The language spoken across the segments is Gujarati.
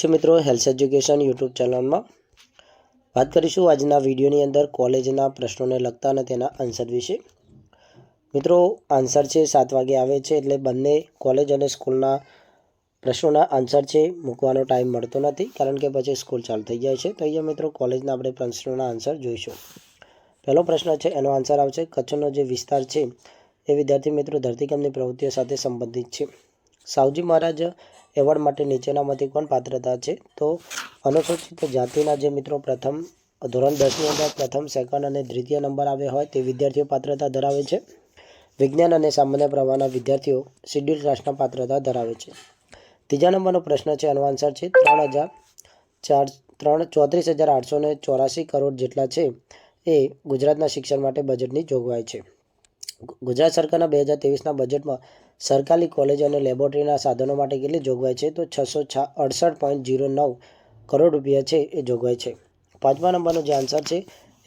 છે મિત્રો હેલ્થ એજ્યુકેશન યુટ્યુબ ચેનલમાં વાત કરીશું આજના વિડીયોની અંદર કોલેજના પ્રશ્નોને લગતા અને તેના આન્સર વિશે। મિત્રો આન્સર છે 7 વાગે આવે છે એટલે બંને કોલેજ અને સ્કૂલના પ્રશ્નોના આન્સર છે મૂકવાનો ટાઈમ મળતો નથી કારણ કે પછી સ્કૂલ ચાલુ થઈ જાય છે। તો અહીંયા મિત્રો કોલેજના આપણે પ્રશ્નોના આન્સર જોઈશું। પહેલો પ્રશ્ન છે એનો આન્સર આવશે કચ્છનો જે વિસ્તાર છે એ વિદ્યાર્થી મિત્રો ધરતીકંપની પ્રવૃત્તિઓ સાથે સંબંધિત છે। સાવજી મહારાજ એવોર્ડ માટે નીચેનામાંથી કોણ પાત્રતા છે? તો અનુસૂચિત જાતિના જે મિત્રો પ્રથમ ધોરણ 10ની અંદર પ્રથમ સેકન્ડ અને દ્વિતીય નંબર આવ્યા હોય તે વિદ્યાર્થીઓ પાત્રતા ધરાવે છે। વિજ્ઞાન અને સામાન્ય પ્રવાહના વિદ્યાર્થીઓ શિડ્યુલ કાસ્ટના પાત્રતા ધરાવે છે। ત્રીજા નંબરનો પ્રશ્ન છે એનો આન્સર છે 34,884 કરોડ જેટલા છે એ ગુજરાતના શિક્ષણ માટે બજેટની જોગવાઈ છે। ગુજરાત સરકારના 2023ના બજેટમાં સરકારી કોલેજ અને લેબોરેટરીના સાધનો માટે કેટલી જોગવાઈ છે? તો 668.09 કરોડ રૂપિયા છે એ જોગવાઈ છે। પાંચમા નંબરનો જે આન્સર છે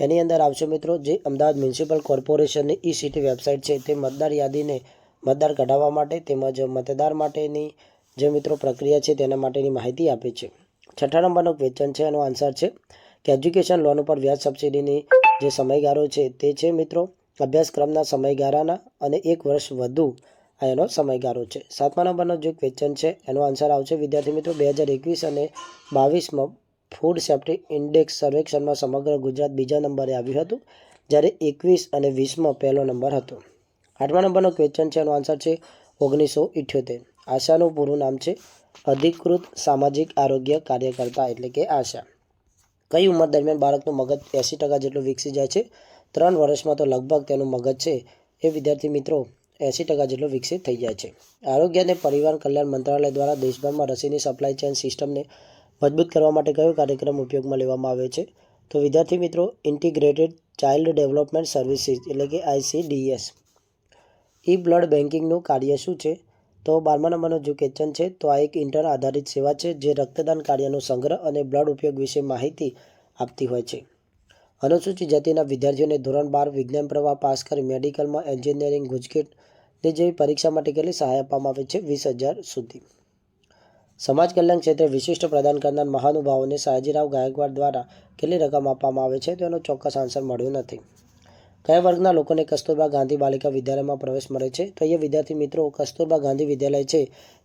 એની અંદર આવશે મિત્રો જે અમદાવાદ મ્યુનિસિપલ કોર્પોરેશનની ઈ-સિટી વેબસાઇટ છે તે મતદાર યાદીને મતદાર કઢાવવા માટે તેમજ મતદાર માટેની જે મિત્રો પ્રક્રિયા છે તેના માટેની માહિતી આપે છે। છઠ્ઠા નંબરનો ક્વેશ્ચન છે એનો આન્સર છે કે એજ્યુકેશન લોન ઉપર વ્યાજ સબસિડીની જે સમયગાળો છે તે છે મિત્રો અભ્યાસક્રમના સમયગાળાના અને 1 વર્ષ વધુ આ એનો સમયગાળો છે। સાતમા નંબરનો જે ક્વેશ્ચન છે એનો આન્સર આવશે વિદ્યાર્થી મિત્રો 2021 અને 22માં ફૂડ સેફ્ટી ઇન્ડેક્સ સર્વેક્ષણમાં સમગ્ર ગુજરાત બીજા નંબરે આવ્યું હતું જ્યારે 21 અને 20માં પહેલો નંબર હતો। આઠમા નંબરનો ક્વેશ્ચન છે એનો આન્સર છે 1978। આશાનું પૂરું નામ છે અધિકૃત સામાજિક આરોગ્ય કાર્યકર્તા એટલે કે આશા। કઈ ઉંમર દરમિયાન બાળકનું મગજ 80% જેટલું વિકસી જાય છે? 3 વર્ષમાં તો લગભગ તેનું મગજ છે એ વિદ્યાર્થી મિત્રો 80% જેટલો વિકસિત થઈ જાય છે। આરોગ્ય અને પરિવાર કલ્યાણ મંત્રાલય દ્વારા દેશભરમાં રસીની સપ્લાય ચેઇન સિસ્ટમને મજબૂત કરવા માટે કયો કાર્યક્રમ ઉપયોગમાં લેવામાં આવે છે? તો વિદ્યાર્થી મિત્રો ઇન્ટિગ્રેટેડ ચાઇલ્ડ ડેવલપમેન્ટ સર્વિસીસ એટલે કે ICDS। ઈ બ્લડ બેન્કિંગનું કાર્ય શું છે? તો 12મા નંબરનો જે ક્વેશ્ચન છે તો આ એક ઇન્ટરનેટ આધારિત સેવા છે જે રક્તદાન કાર્યનો સંગ્રહ અને બ્લડ ઉપયોગ વિશે માહિતી આપતી હોય છે। અનુસૂચિત જાતિના વિદ્યાર્થીઓને ધોરણ 12 વિજ્ઞાન પ્રવાહ પાસ કરી મેડિકલમાં એન્જિનિયરિંગ ગુજકેટની જેવી પરીક્ષા માટે કેટલી સહાય આપવામાં આવે છે? 20,000 સુધી। સમાજ કલ્યાણ ક્ષેત્રે વિશિષ્ટ પ્રદાન કરનાર મહાનુભાવોને સયાજીરાવ ગાયકવાડ દ્વારા કેટલી રકમ આપવામાં આવે છે? તો એનો ચોક્કસ આન્સર મળ્યો નથી। કયા વર્ગના લોકોને કસ્તુરબા ગાંધી બાલિકા વિદ્યાલયમાં પ્રવેશ મળે છે? તો અહીંયા વિદ્યાર્થી મિત્રો કસ્તુરબા ગાંધી વિદ્યાલય છે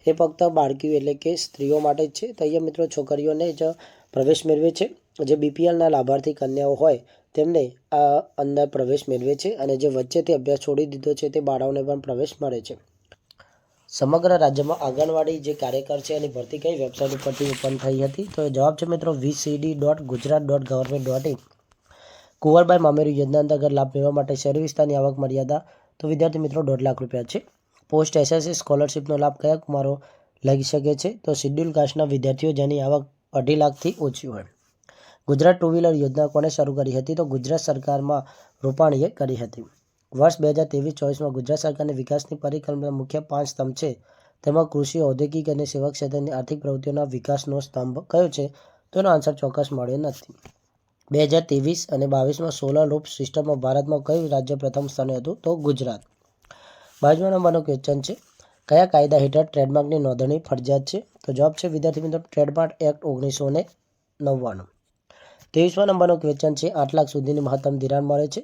એ ફક્ત બાળકીઓ એટલે કે સ્ત્રીઓ માટે જ છે। તો અહીંયા મિત્રો છોકરીઓને જ પ્રવેશ મેળવે છે। જે BPLના લાભાર્થી કન્યાઓ હોય તેમને આ અંદર પ્રવેશ મેળવે છે અને જે વચ્ચેથી અભ્યાસ છોડી દીધો છે તે બાળાઓને પણ પ્રવેશ મળે છે। સમગ્ર રાજ્યમાં આંગણવાડી જે કાર્યકર છે એની ભરતી કઈ વેબસાઇટ ઉપરથી ઓપન થઈ હતી? તો જવાબ છે મિત્રો vcd.gujarat.government.in। કુંવરબાઈ મામેરુ યોજના અંતર્ગત લાભ મેળવવા માટે શહેરી વિસ્તારની આવક મર્યાદા તો વિદ્યાર્થી મિત્રો 1.5 લાખ રૂપિયા છે। પોસ્ટ SSC સ્કોલરશિપનો લાભ કયા કુમારો લઈ શકે છે? તો શિડ્યુલ કાસ્ટના વિદ્યાર્થીઓ જેની આવક 2.5 લાખથી ઓછી હોય। ગુજરાત ટુ વ્હીલર યોજના કોણે શરૂ કરી હતી? તો ગુજરાત સરકારમાં રૂપાણીએ કરી હતી। વર્ષ 2023-24માં ગુજરાત સરકારની વિકાસની પરિકલ્પના મુખ્ય 5 સ્તંભ છે તેમાં કૃષિ ઔદ્યોગિક અને સેવા ક્ષેત્રની આર્થિક પ્રવૃત્તિઓના વિકાસનો સ્તંભ કયો છે? તો એનો આન્સર ચોક્કસ મળ્યો નથી। 2023 અને 22માં સોલર લૂપ સિસ્ટમમાં ભારતમાં કયું રાજ્ય પ્રથમ સ્થાને હતું? તો ગુજરાત। 22મા નંબરનો ક્વેશ્ચન છે કયા કાયદા હેઠળ ટ્રેડમાર્કની નોંધણી ફરજિયાત છે? તો જવાબ છે વિદ્યાર્થી મિત્રો ટ્રેડમાર્ક એક્ટ 1999। 23મા નંબરનો ક્વેશ્ચન છે 8 લાખ સુધીની મહત્તમ ધિરાણ મળે છે।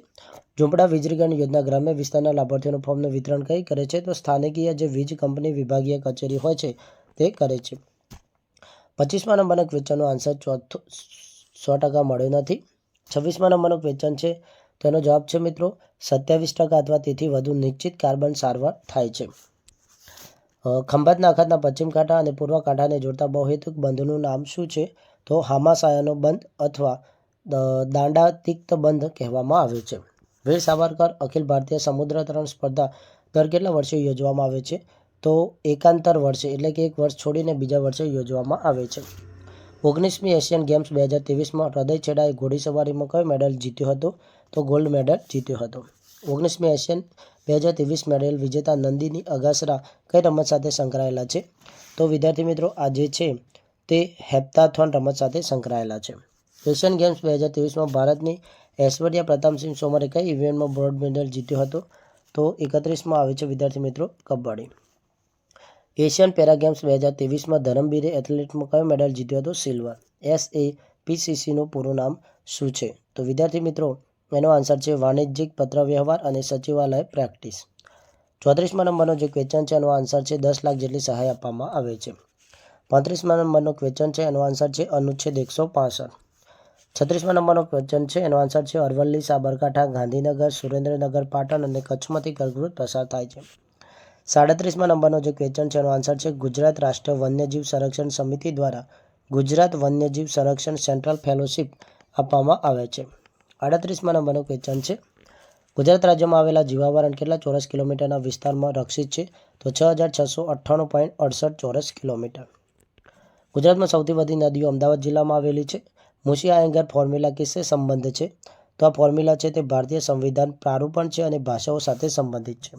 ઝૂંપડા વીજળીકરણ યોજના ગ્રામ્ય વિસ્તારના લાભાર્થીઓના ફોર્મનું વિતરણ કઈ કરે છે? તો સ્થાનિકીય જે વીજ કંપની વિભાગીય કચેરી હોય છે તે કરે છે। 25મા નંબરના ક્વેશ્ચનનો આન્સર 100% મળ્યો નથી। 26મા નંબરનો ક્વેશ્ચન છે તેનો જવાબ છે મિત્રો 27% અથવા તેથી વધુ નિશ્ચિત કાર્બન સારવાર થાય છે। ખંભાતના અખાતના પશ્ચિમ કાંઠા અને પૂર્વ કાંઠાને જોડતા બહુહેતુક બંધનું નામ શું છે? તો હામાસાયાનો બંધ અથવા દાંડાતિક્ત બંધ કહેવામાં આવે છે। વીર સાવરકર અખિલ ભારતીય સમુદ્ર તરણ સ્પર્ધા દર કેટલા વર્ષે યોજવામાં આવે છે? તો એકાંતર વર્ષે એટલે કે 1 વર્ષ છોડીને બીજા વર્ષે યોજવામાં આવે છે। 19મી એશિયન ગેમ્સ 2023માં હૃદય છેડાએ ઘોડીસવારીમાં કયો મેડલ જીત્યો હતો? તો ગોલ્ડ મેડલ જીત્યો હતો। 19મી એશિયન 2023 મેડલ વિજેતા નંદિની અગાસરા કઈ રમત સાથે સંકળાયેલા છે? તો વિદ્યાર્થી મિત્રો આ જે છે તે હેપ્ટાથોન રમત સાથે સંકળાયેલા છે। એશિયન ગેમ્સ 2023માં ભારતની ઐશ્વર્યા પ્રતાપસિંહ તોમરે કઈ ઇવેન્ટમાં બ્રોન્ઝ મેડલ જીત્યો હતો? તો 31માં આવે છે વિદ્યાર્થી મિત્રો કબડ્ડી। એશિયન પેરા ગેમ્સ 2023માં ધરમબીરે એથ્લેટિક્સમાં કયો મેડલ જીત્યો હતો? સિલ્વર. SAPCCનું પૂરું નામ શું છે? તો વિદ્યાર્થી મિત્રો એનો આન્સર છે વાણિજ્યિક પત્રવ્યવહાર અને સચિવાલય પ્રેક્ટિસ. 34મા નંબરનો જે ક્વેશ્ચન છે એનો આન્સર છે 10 લાખ જેટલી સહાય આપવામાં આવે છે. 35મા નંબરનો ક્વેશ્ચન છે એનો આન્સર છે અનુચ્છેદ 165. 36મા નંબરનો ક્વેશ્ચન છે એનો આન્સર છે અરવલ્લી, સાબરકાંઠા, ગાંધીનગર, સુરેન્દ્રનગર, પાટણ અને કચ્છમાંથી કર્કવૃત પસાર થાય છે. 37મા નંબરનો જે ક્વેશ્ચન છે એનો આન્સર છે ગુજરાત રાષ્ટ્રીય વન્યજીવ સંરક્ષણ સમિતિ દ્વારા ગુજરાત વન્યજીવ સંરક્ષણ સેન્ટ્રલ ફેલોશિપ આપવામાં આવે છે. 38મા નંબરનો ક્વેશ્ચન છે ગુજરાત રાજ્યમાં આવેલા જીવાવરણ કેટલા ચોરસ કિલોમીટરના વિસ્તારમાં રક્ષિત છે? તો 6698.68 ચોરસ કિલોમીટર. ગુજરાતમાં સૌથી વધુ નદીઓ અમદાવાદ જિલ્લામાં આવેલી છે. મુશી આયંગર ફોર્મ્યુલા કિસસે સંબંધ છે? તો આ ફોર્મ્યુલા છે તે ભારતીય સંવિધાન પ્રારૂપણ છે અને ભાષાઓ સાથે સંબંધિત છે.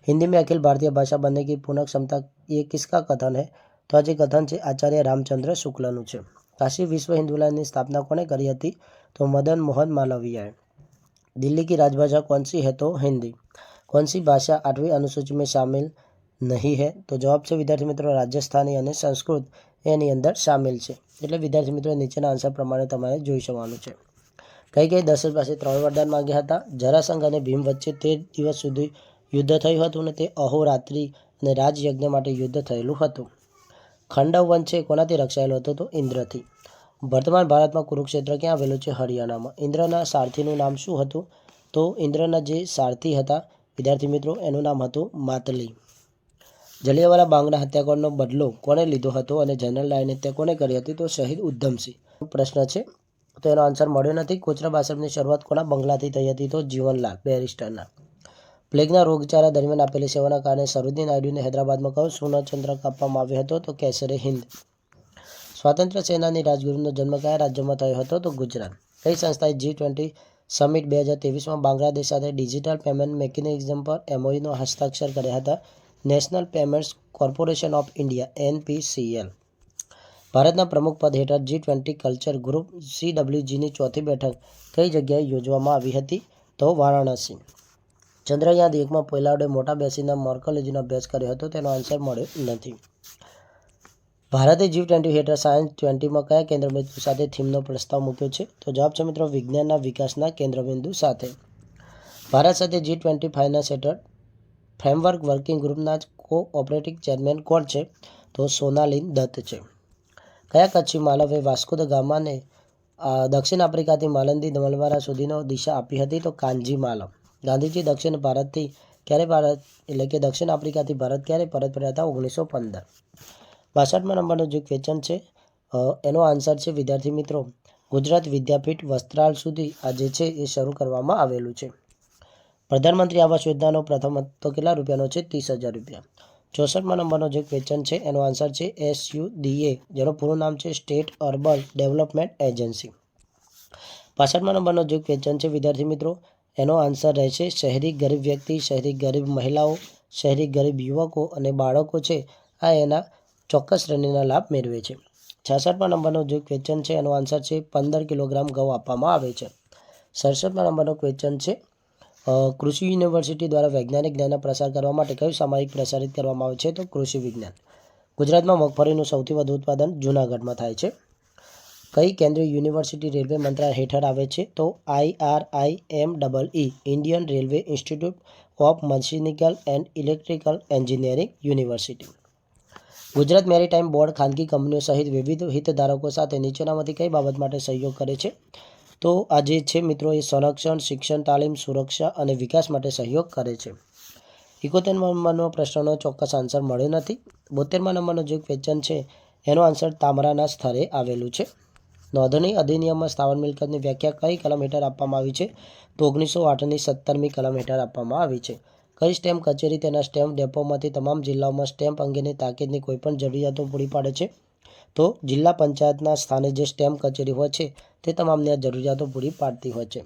हिंदी में अखिल भारतीय भाषा बनने की पूर्ण क्षमता ये किसका कथन है? तो आ जे कथन है आचार्य रामचंद्र शुक्लનું છે. काशी विश्व हिंदू विद्यालय की स्थापना कोने करी थी? तो मदन मोहन मालवीय. दिल्ली की राजभाषा कौन सी है? तो हिंदी. कौन सी भाषा 8वीं अनुसूची में शामिल नहीं है? तो जवाब છે વિદ્યાર્થી મિત્રો રાજસ્થાની અને સંસ્કૃત એની અંદર શામિલ છે. એટલે વિદ્યાર્થી મિત્રો નીચેના આન્સર પ્રમાણે તમારે જોઈ શકવાનું છે. કઈ દશરથ પાસે 3 વરદાન માંગ્યા હતા? જરાસંઘ અને ભીમ વચ્ચે 13 દિવસ સુધી યુદ્ધ થયું હતું અને તે અહોરાત્રિ અને રાજયજ્ઞ માટે યુદ્ધ થયેલું હતું. ખંડવ વન છે કોનાથી રક્ષાયેલો હતો? તો ઇન્દ્રથી. વર્તમાન ભારતમાં કુરુક્ષેત્ર ક્યાં આવેલું છે? હરિયાણામાં. ઇન્દ્રના સારથીનું નામ શું હતું? તો ઇન્દ્રના જે સારથી હતા વિદ્યાર્થી મિત્રો એનું નામ હતું માતલી. જલિયાવાલા બાગના હત્યાકાંડનો બદલો કોણે લીધો હતો અને જનરલ ડાયરની હત્યા કોણે કરી હતી? તો શહીદ ઉધમસિંહ. પ્રશ્ન છે તો એનો આન્સર મળ્યો નથી. કોચરબ આશ્રમની શરૂઆત કોના બંગલાથી થઈ હતી? તો જીવનલાલ બેરિસ્ટરના. પ્લેગના રોગચાળા દરમિયાન આપેલી સેવાના કારણે સરોજિની નાયડુને હૈદરાબાદમાં કયો સુવર્ણચંદ્રક આપવામાં આવ્યો હતો? તો કેસરે હિન્દ. સ્વાતંત્ર્ય સેનાની રાજગુરુનો જન્મ કયા રાજ્યમાં થયો હતો? તો ગુજરાત. કઈ સંસ્થાએ G20 સમિટ 2023માં બાંગ્લાદેશ સાથે ડિજિટલ પેમેન્ટ મિકેનિઝમ પર MOUનો હસ્તાક્ષર કર્યા હતા? National payments corporation of India NPCL. ભારતના પ્રમુખ પદ હેઠળ G20 કલ્ચર ગ્રુપ CWGની ચોથી બેઠક કઈ જગ્યાએ યોજવામાં આવી હતી? તો વારાણસી. ચંદ્રયાન 1માં પોલાર્ડે મોટા બેસીના મોર્ફોલોજીનો અભ્યાસ કર્યો હતો? તેનો આન્સર મળ્યો નથી. ભારતે G20 હેઠળ સાયન્સ 20માં કયા કેન્દ્રબિંદુ સાથે થીમનો પ્રસ્તાવ મૂક્યો છે? તો જવાબ છે મિત્રો વિજ્ઞાનના વિકાસના કેન્દ્રબિંદુ સાથે. ભારત સાથે G20 ફાઇનાન્સ હેઠળ ફ્રેમવર્ક વર્કિંગ ગ્રુપના કો-ઓપરેટિવ ચેરમેન કોણ છે? તો સોનાલીન દત્ત છે. કયા કચ્છી માલવે વાસ્કો દ ગામાને દક્ષિણ આફ્રિકાથી માલંદી મલબાર સુધીનો દિશા આપી હતી? તો કાંજી માલવ. ગાંધીજી દક્ષિણ આફ્રિકાથી ભારત ક્યારે પરત ફર્યા હતા? 1915. 62મા નંબરનો જે ક્વેશ્ચન છે એનો આન્સર છે વિદ્યાર્થી મિત્રો ગુજરાત વિદ્યાપીઠ વસ્ત્રાલ સુધી આ જે છે એ શરૂ કરવામાં આવેલું છે. પ્રધાનમંત્રી આવાસ યોજનાનો પ્રથમ હપ્તો કેટલા રૂપિયાનો છે? 30,000 રૂપિયા. 64મા નંબરનો જે ક્વેશ્ચન છે એનો આન્સર છે SUDA જેનું પૂરું નામ છે સ્ટેટ અર્બન ડેવલપમેન્ટ એજન્સી. 65મા નંબરનો જે ક્વેશ્ચન છે વિદ્યાર્થી મિત્રો એનો આન્સર રહેશે શહેરી ગરીબ વ્યક્તિ, શહેરી ગરીબ મહિલાઓ, શહેરી ગરીબ યુવકો અને બાળકો છે આ એના ચોક્કસ શ્રેણીના લાભ મેળવે છે. 66મા નંબરનો જે ક્વેશ્ચન છે એનો આન્સર છે 15 કિલોગ્રામ ઘઉં આપવામાં આવે છે. 67મા નંબરનો ક્વેશ્ચન છે કૃષિ યુનિવર્સિટી દ્વારા વૈજ્ઞાનિક જ્ઞાનનો પ્રસાર કરવા માટે કયું સામયિક પ્રસારિત કરવામાં આવે છે? તો કૃષિ વિજ્ઞાન. ગુજરાતમાં મગફળીનું સૌથી વધુ ઉત્પાદન જૂનાગઢમાં થાય છે. કઈ કેન્દ્રીય યુનિવર્સિટી રેલવે મંત્રાલય હેઠળ આવે છે? તો IRIMEE Indian railway institute of mechanical and electrical engineering university. Gujarat maritime board ખાનગી કંપનીઓ સહિત વિવિધ હિતધારકો સાથે નીચેનામાંથી કઈ બાબત માટે સહયોગ કરે છે? તો આ જે છે મિત્રો એ સંરક્ષણ, શિક્ષણ, તાલીમ, સુરક્ષા અને વિકાસ માટે સહયોગ કરે છે. 71મા નંબરનો પ્રશ્નનો ચોક્કસ આન્સર મળ્યો નથી. 72મા નંબરનો જે ક્વેશ્ચન છે એનો આન્સર તામરાના સ્થળે આવેલું છે. નોંધણી અધિનિયમમાં સ્થાવર મિલકતની વ્યાખ્યા કઈ કલમ હેઠળ આપવામાં આવી છે? તો 1908ની 17મી કલમ હેઠળ આપવામાં આવી છે. કઈ સ્ટેમ્પ કચેરી તેના સ્ટેમ્પ ડેપોમાંથી તમામ જિલ્લાઓમાં સ્ટેમ્પ અંગેની તાકીદની કોઈપણ જરૂરિયાતો પૂરી પાડે છે? તો જિલ્લા પંચાયતના સ્થાને જે સ્ટેમ્પ કચેરી હોય છે તે તમામની આ જરૂરિયાતો પૂરી પાડતી હોય છે.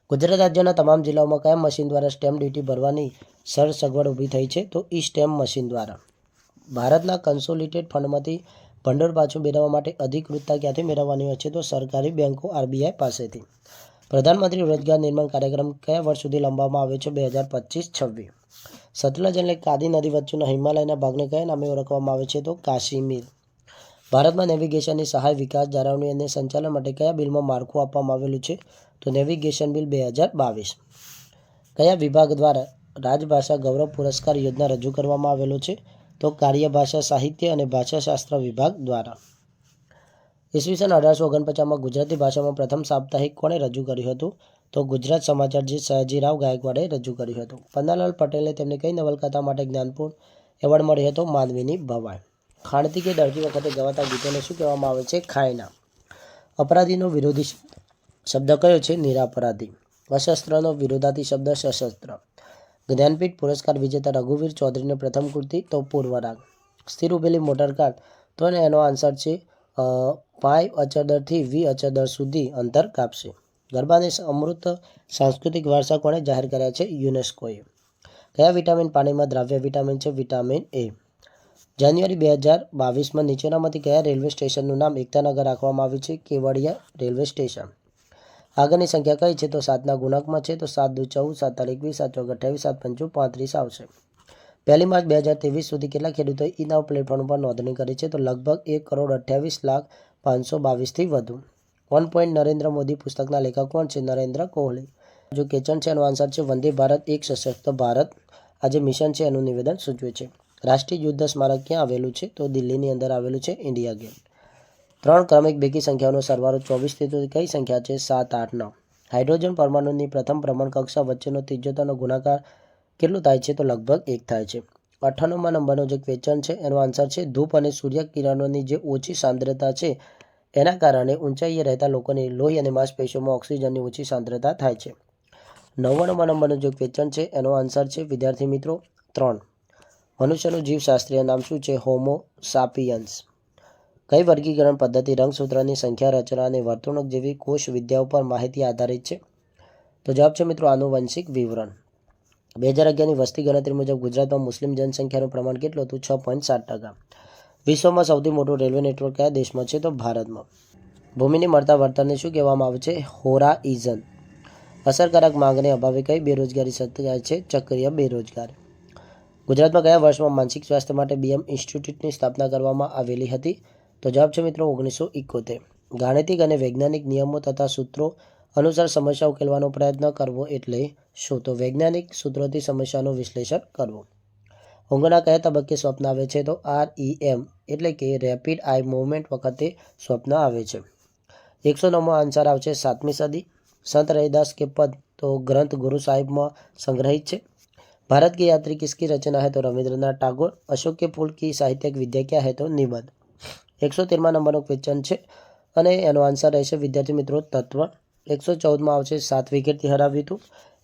ગુજરાત રાજ્યના તમામ જિલ્લાઓમાં કયા મશીન દ્વારા સ્ટેમ્પ ડ્યુટી ભરવાની સરળ સગવડ ઊભી થઈ છે? તો ઈ સ્ટેમ્પ મશીન દ્વારા. ભારતના કન્સોલિડેટેડ ફંડમાંથી ભંડોળ પાછું મેળવવા માટે અધિકૃતતા ક્યાંથી મેળવવાની હોય છે? તો સરકારી બેંકો RBI પાસેથી. પ્રધાનમંત્રી રોજગાર નિર્માણ કાર્યક્રમ કયા વર્ષ સુધી લંબાવવામાં આવે છે? 2025-26. સતલજ એટલે કાદી નદી વચ્ચેના હિમાલયના ભાગને કયા નામે ઓળખવામાં આવે છે? તો કાશ્મીર. ભારતમાં નેવિગેશનની સહાય, વિકાસ, જાળવણી અને સંચાલન માટે કયા બિલમાં માળખું આપવામાં આવેલું છે? તો નેવિગેશન બિલ 2022. કયા વિભાગ દ્વારા રાજભાષા ગૌરવ પુરસ્કાર યોજના રજૂ કરવામાં આવેલો છે? તો કાર્યભાષા, સાહિત્ય અને ભાષાશાસ્ત્ર વિભાગ દ્વારા. ઈસવીસન 1849માં ગુજરાતી ભાષામાં પ્રથમ સાપ્તાહિક કોણે રજૂ કર્યું હતું? તો ગુજરાત સમાચાર, જે સયાજીરાવ ગાયકવાડે રજૂ કર્યું હતું. પન્નાલાલ પટેલને તેમને કઈ નવલકથા માટે જ્ઞાનપીઠ એવોર્ડ મળ્યો હતો? માનવીની ભવાઈ. ખાણતી કે દળતી વખતે ગવાતા ગીતોને શું કહેવામાં આવે છે? ખાયના. અપરાધીનો વિરોધી શબ્દ કયો છે? નિરપરાધી. અશસ્ત્રનો વિરોધાર્થી શબ્દ સશસ્ત્ર. જ્ઞાનપીઠ પુરસ્કાર વિજેતા રઘુવીર ચૌધરીને પ્રથમ કૃતિ? તો પૂર્વરાગ. સ્થિર ઉભેલી મોટરકાર, તો એનો આન્સર છે પાય અચળ દરથી વી અચળ દર સુધી અંતર કાપશે. ગરબાને અમૃત સાંસ્કૃતિક વારસા કોણે જાહેર કર્યા છે? યુનેસ્કોએ. કયા વિટામિન પાણીમાં દ્રાવ્ય વિટામિન છે? Vitamin A. જાન્યુઆરી 2022માં નીચેનામાંથી કયા રેલવે સ્ટેશનનું નામ એકતાનગર રાખવામાં આવ્યું છે? Kevadia railway station. આગળની સંખ્યા કઈ છે? તો 7ના ગુણકમાં છે. તો 7 દુ 14, 7 21, 7 ચોક 28, 7 પંચું 35 આવશે. 1 માર્ચ 2023 સુધી કેટલા ખેડૂતોએ ઈ-નાવ પ્લેટફોર્મ પર નોંધણી કરી છે? તો લગભગ 1,28,22,000થી વધુ. 1 પોઈન્ટ નરેન્દ્ર મોદી પુસ્તકના લેખક કોણ છે? નરેન્દ્ર કોહલી. જો ક્વેશ્ચન છે એનો આન્સર છે વંદે ભારત એક સશક્ત ભારત. આ જે મિશન છે એનું નિવેદન સૂચવે છે. રાષ્ટ્રીય યુદ્ધ સ્મારક ક્યાં આવેલું છે? તો દિલ્હીની અંદર આવેલું છે, ઇન્ડિયા ગેટ. 3 ક્રમિક બેકી સંખ્યાઓનો સરવાળો 24 થી કઈ સંખ્યા છે? 7, 8, 9. હાઇડ્રોજન પરમાણુની પ્રથમ ભ્રમણ કક્ષા વચ્ચેનો ત્રિજ્યાનો ગુણાકાર કેટલું થાય છે? તો લગભગ 1 થાય છે. 98મા નંબરનો જે ક્વેશ્ચન છે એનો આન્સર છે ધૂપ અને સૂર્યકિરણોની જે ઓછી સાંદ્રતા છે એના કારણે ઊંચાઈએ રહેતા લોકોની લોહી અને માંસપેશીઓમાં ઓક્સિજનની ઓછી સાંદ્રતા થાય છે. 99મા નંબરનો જે ક્વેશ્ચન છે એનો આન્સર છે વિદ્યાર્થી મિત્રો 3. મનુષ્યનું જીવશાસ્ત્રીય નામ શું છે? હોમો સાપિયન્સ. કઈ વર્ગીકરણ પદ્ધતિ રંગસૂત્રની સંખ્યા, રચના અને વર્તણૂક જેવી કોષ વિદ્યાઓ પર માહિતી આધારિત છે? તો જવાબ છે મિત્રો આનુવંશિક વિવરણ. 2011ની વસ્તી ગણતરી મુજબ ગુજરાતમાં મુસ્લિમ જનસંખ્યાનું પ્રમાણ કેટલું હતું? 6.7%. વિશ્વમાં સૌથી મોટું રેલવે નેટવર્ક કયા દેશમાં છે? તો ભારતમાં. ભૂમિને મળતા વળતરને શું કહેવામાં આવે છે? હોરાઇઝન. અસરકારક માંગને અભાવે કઈ બેરોજગારી સર્જાય છે? ચક્રીય બેરોજગારી. ગુજરાતમાં કયા વર્ષમાં માનસિક સ્વાસ્થ્ય માટે બીએમ ઇન્સ્ટિટ્યૂટની સ્થાપના કરવામાં આવેલી હતી? તો જવાબ છે મિત્રો 1971. ગાણિતિક અને વૈજ્ઞાનિક નિયમો તથા સૂત્રો અનુસાર સમસ્યા ઉકેલવાનો પ્રયત્ન કરવો એટલે શું? તો વૈજ્ઞાનિક સૂત્રોથી સમસ્યાનું વિશ્લેષણ કરવું. ઊંઘના કયા તબક્કે સ્વપ્ન આવે છે? તો REM એટલે કે રેપિડ આઈ મૂવમેન્ટ વખતે સ્વપ્ન આવે છે. 109મો આન્સર આવશે 7મી સદી. સંત રૈદાસ કે પદ તો ગ્રંથ ગુરુ સાહિબમાં સંગ્રહિત છે. भारत की यात्री किसकी रचना है? तो रविंद्रनाथ टैगोर. अशोक के फूल की साहित्यिक विद्या क्या है? तो निबंध. 113મા નંબરનો ક્વેશ્ચન છે અને એનો આન્સર રહેશે વિદ્યાર્થી મિત્રો તત્વ. 114માં આવશે 7 વિકેટથી હરાવ્યું હતું.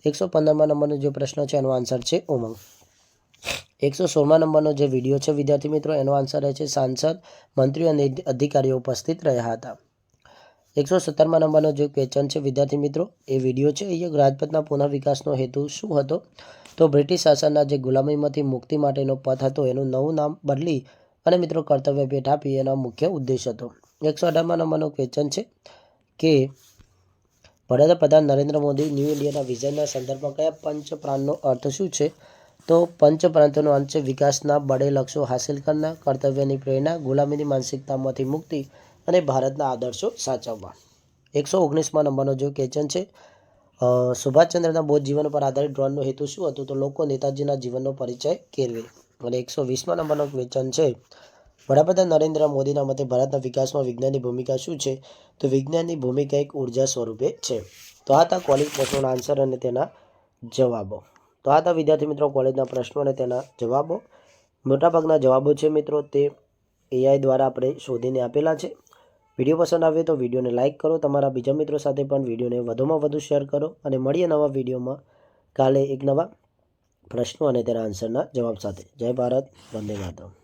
115મા નંબરનો જે પ્રશ્ન છે એનો આન્સર છે ઉમંગ. 116મા નંબરનો જે વિડીયો છે વિદ્યાર્થી મિત્રો એનો આન્સર રહેશે સાંસદ, મંત્રીઓ અને અધિકારીઓ ઉપસ્થિત રહ્યા હતા. 117મા નંબરનો જે ક્વેશ્ચન છે વિદ્યાર્થી મિત્રો એ વિડીયો છે. અહીંયા રાજપથના પુનઃ વિકાસનો હેતુ શું હતો? તો બ્રિટિશ શાસનના જે ગુલામીમાંથી મુક્તિ માટેનો પથ હતો એનું નવું નામ બદલી અને મિત્રો કર્તવ્ય ભેટ આપી એનો મુખ્ય ઉદ્દેશ હતો. 118મા નંબરનો ક્વેશ્ચન છે કે વડાપ્રધાન નરેન્દ્ર મોદી ન્યૂ ઇન્ડિયાના વિઝનના સંદર્ભમાં કયા પંચ પ્રાણનો અર્થ શું છે? તો પંચ પ્રાંતોનો અંત છે વિકાસના બડે લક્ષ્યો હાંસિલ કરના, કર્તવ્યની પ્રેરણા, ગુલામીની માનસિકતામાંથી મુક્તિ અને ભારતના આદર્શો સાચવવા. 119મા નંબરનો જે ક્વેશ્ચન છે સુભાષચંદ્રના બોધ જીવન પર આધારિત ડ્રોનનો હેતુ શું હતું? તો લોકો નેતાજીના જીવનનો પરિચય કેળવે. અને 120મા નંબરનો ક્વેશ્ચન છે વડાપ્રધાન નરેન્દ્ર મોદીના મતે ભારતના વિકાસમાં વિજ્ઞાનની ભૂમિકા શું છે? તો વિજ્ઞાનની ભૂમિકા એક ઉર્જા સ્વરૂપે છે. તો આ હતા કોલેજ પ્રશ્નોના આન્સર અને તેના જવાબો. તો આ હતા વિદ્યાર્થી મિત્રો કોલેજના પ્રશ્નો અને તેના જવાબો. મોટાભાગના જવાબો છે મિત્રો તે AI દ્વારા આપણે શોધીને આપેલા છે. વિડીયો પસંદ આવે તો વિડીયોને લાઇક કરો, તમારા બીજા મિત્રો સાથે પણ વિડીયોને વધુમાં વધુ શેર કરો અને મળીએ નવા વિડીયોમાં કાલે એક નવા પ્રશ્નો અને તેના આન્સરના જવાબ સાથે. જય ભારત, વંદે માતરમ.